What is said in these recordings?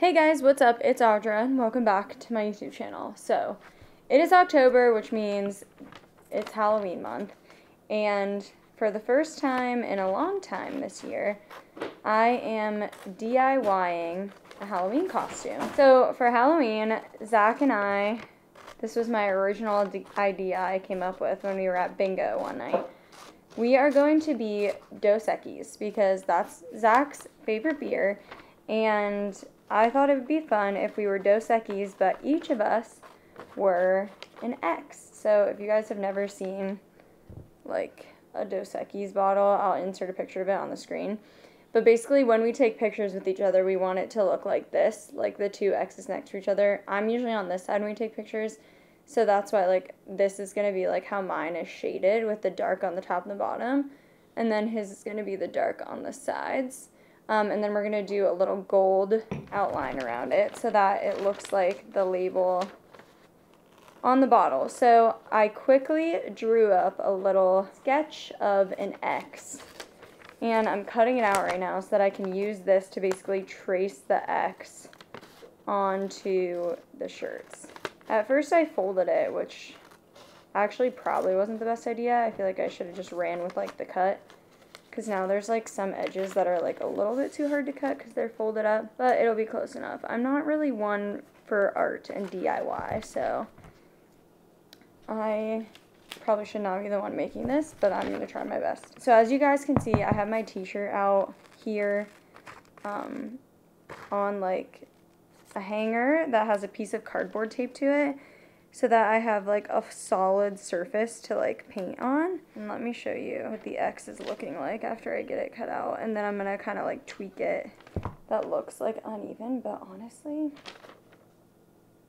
Hey guys, what's up? It's Audra and welcome back to my YouTube channel. So, it is October, which means it's Halloween month, and for the first time in a long time this year, I am DIYing a Halloween costume. So, for Halloween, Zach and I, this was my original idea I came up with when we were at bingo one night. We are going to be Dos Equis because that's Zach's favorite beer, and I thought it would be fun if we were Dos Equis, but each of us were an X. So if you guys have never seen like a Dos Equis bottle, I'll insert a picture of it on the screen. But basically when we take pictures with each other, we want it to look like this, like the two X's next to each other. I'm usually on this side when we take pictures, so that's why like this is going to be like how mine is shaded with the dark on the top and the bottom, and then his is going to be the dark on the sides. And then we're going to do a little gold outline around it so that it looks like the label on the bottle. So I quickly drew up a little sketch of an X. And I'm cutting it out right now so that I can use this to basically trace the X onto the shirts. At first I folded it, which actually probably wasn't the best idea. I feel like I should have just ran with like the cut, because now there's like some edges that are like a little bit too hard to cut because they're folded up, but it'll be close enough. I'm not really one for art and DIY, so I probably should not be the one making this, but I'm going to try my best. So as you guys can see, I have my t-shirt out here on like a hanger that has a piece of cardboard taped to it, so that I have like a solid surface to like paint on. And let me show you what the X is looking like after I get it cut out. And then I'm gonna kind of like tweak it. That looks like uneven, but honestly,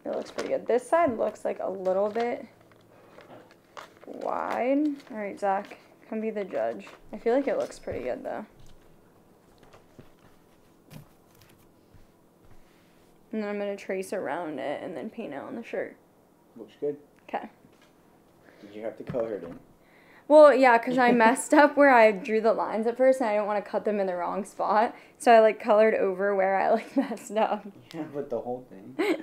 it looks pretty good. This side looks like a little bit wide. All right, Zach, come be the judge. I feel like it looks pretty good though. And then I'm gonna trace around it and then paint it on the shirt. Looks good. Okay. Did you have to color it in? Well, yeah, because I messed up where I drew the lines at first, and I didn't want to cut them in the wrong spot. So I, like, colored over where I, like, messed up. Yeah, but the whole thing.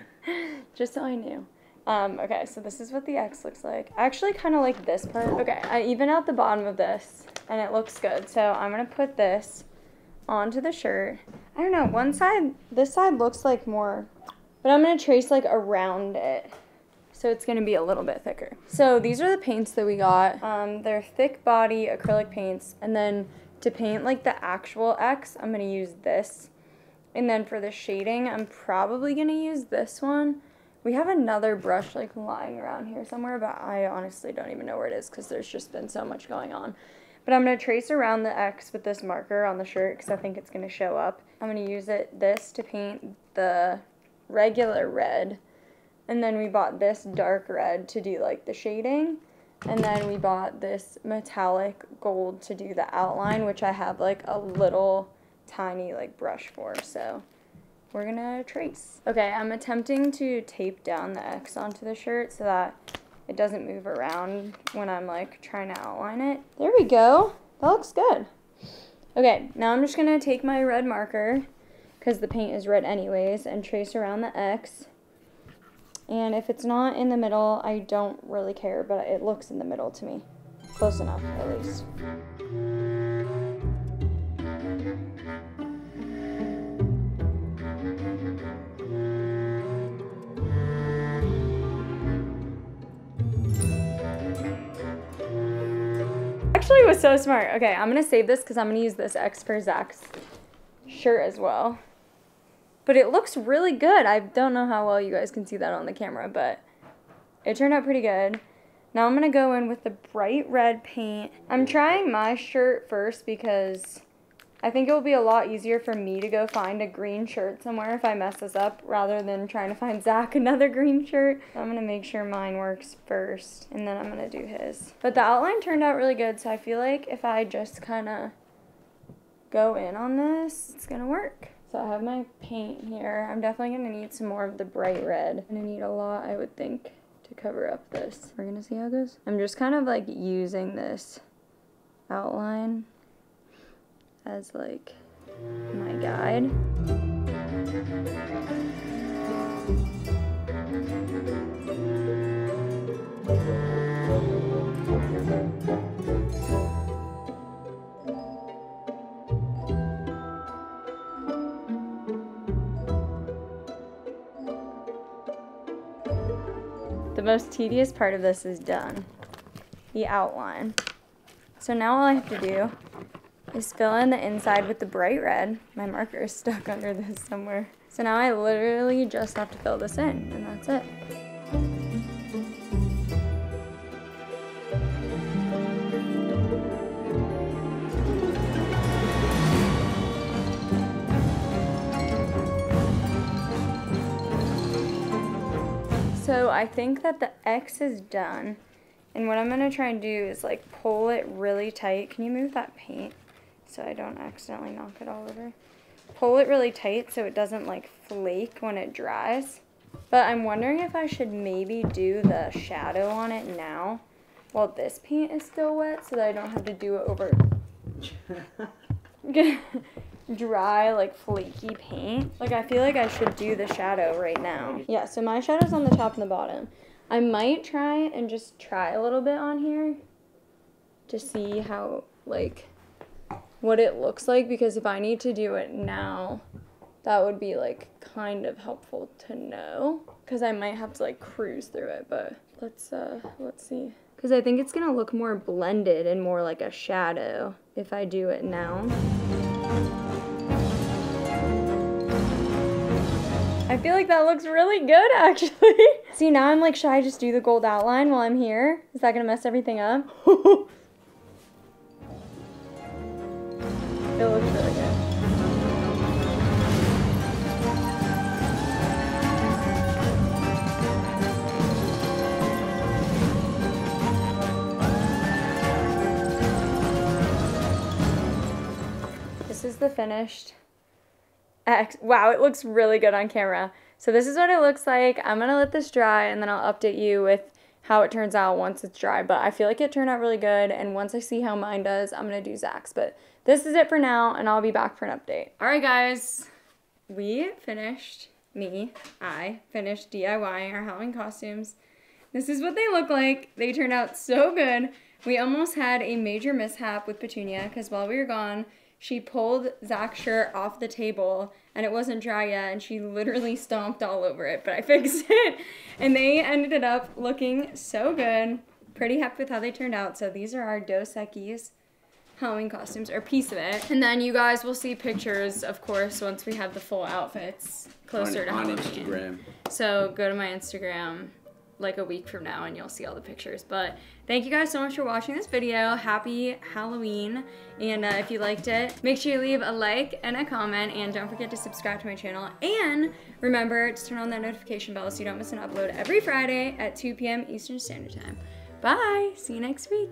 Just so I knew. Okay, so this is what the X looks like. I actually kind of like this part. Okay, I even out the bottom of this, and it looks good. So I'm going to put this onto the shirt. I don't know, one side, this side looks like more, but I'm going to trace, like, around it. So it's going to be a little bit thicker. So these are the paints that we got. They're thick body acrylic paints. And then to paint like the actual X, I'm going to use this. And then for the shading, I'm probably going to use this one. We have another brush like lying around here somewhere, but I honestly don't even know where it is because there's just been so much going on. But I'm going to trace around the X with this marker on the shirt because I think it's going to show up. I'm going to use this to paint the regular red. And then we bought this dark red to do like the shading. And then we bought this metallic gold to do the outline, which I have like a little tiny like brush for. So we're gonna trace. Okay, I'm attempting to tape down the X onto the shirt so that it doesn't move around when I'm like trying to outline it. There we go. That looks good. Okay, now I'm just gonna take my red marker, because the paint is red anyways, and trace around the X. And if it's not in the middle, I don't really care, but it looks in the middle to me. Close enough, at least. Actually, it was so smart. Okay, I'm going to save this because I'm going to use this X for Zach's shirt as well. But it looks really good. I don't know how well you guys can see that on the camera, but it turned out pretty good. Now I'm going to go in with the bright red paint. I'm trying my shirt first because I think it will be a lot easier for me to go find a green shirt somewhere if I mess this up rather than trying to find Zach another green shirt. I'm going to make sure mine works first, and then I'm going to do his. But the outline turned out really good, so I feel like if I just kind of go in on this, it's going to work. So I have my paint here. I'm definitely going to need some more of the bright red. I'm going to need a lot, I would think, to cover up this. We're going to see how it goes. I'm just kind of like using this outline as like my guide. The most tedious part of this is done, the outline. So now all I have to do is fill in the inside with the bright red. My marker is stuck under this somewhere. So now I literally just have to fill this in, and that's it. So I think that the X is done, and what I'm gonna try and do is like pull it really tight. Can you move that paint so I don't accidentally knock it all over? Pull it really tight so it doesn't like flake when it dries. But I'm wondering if I should maybe do the shadow on it now while this paint is still wet so that I don't have to do it over dry, like flaky paint. Like I feel like I should do the shadow right now. Yeah, so my shadow's on the top and the bottom. I might try and just try a little bit on here to see how, like, what it looks like, because if I need to do it now, that would be like kind of helpful to know, because I might have to like cruise through it. But let's see, because I think it's gonna look more blended and more like a shadow if I do it now. I feel like that looks really good, actually. See, now I'm like, should I just do the gold outline while I'm here? Is that gonna mess everything up? It looks really good. This is the finished X. Wow, it looks really good on camera. So this is what it looks like. I'm gonna let this dry and then I'll update you with how it turns out once it's dry. But I feel like it turned out really good, and once I see how mine does, I'm gonna do Zach's. But this is it for now, and I'll be back for an update. All right, guys, I finished DIYing our Halloween costumes. This is what they look like. They turned out so good. We almost had a major mishap with Petunia, because while we were gone, she pulled Zach's shirt off the table and it wasn't dry yet, and she literally stomped all over it, but I fixed it. And they ended up looking so good. Pretty happy with how they turned out. So these are our Dos Equis Halloween costumes, or a piece of it. And then you guys will see pictures, of course, once we have the full outfits closer to Halloween. On Instagram. So go to my Instagram like a week from now and you'll see all the pictures. But thank you guys so much for watching this video. Happy Halloween. And if you liked it, make sure you leave a like and a comment, and don't forget to subscribe to my channel, and remember to turn on that notification bell so you don't miss an upload every Friday at 2 p.m. Eastern Standard Time. Bye, see you next week.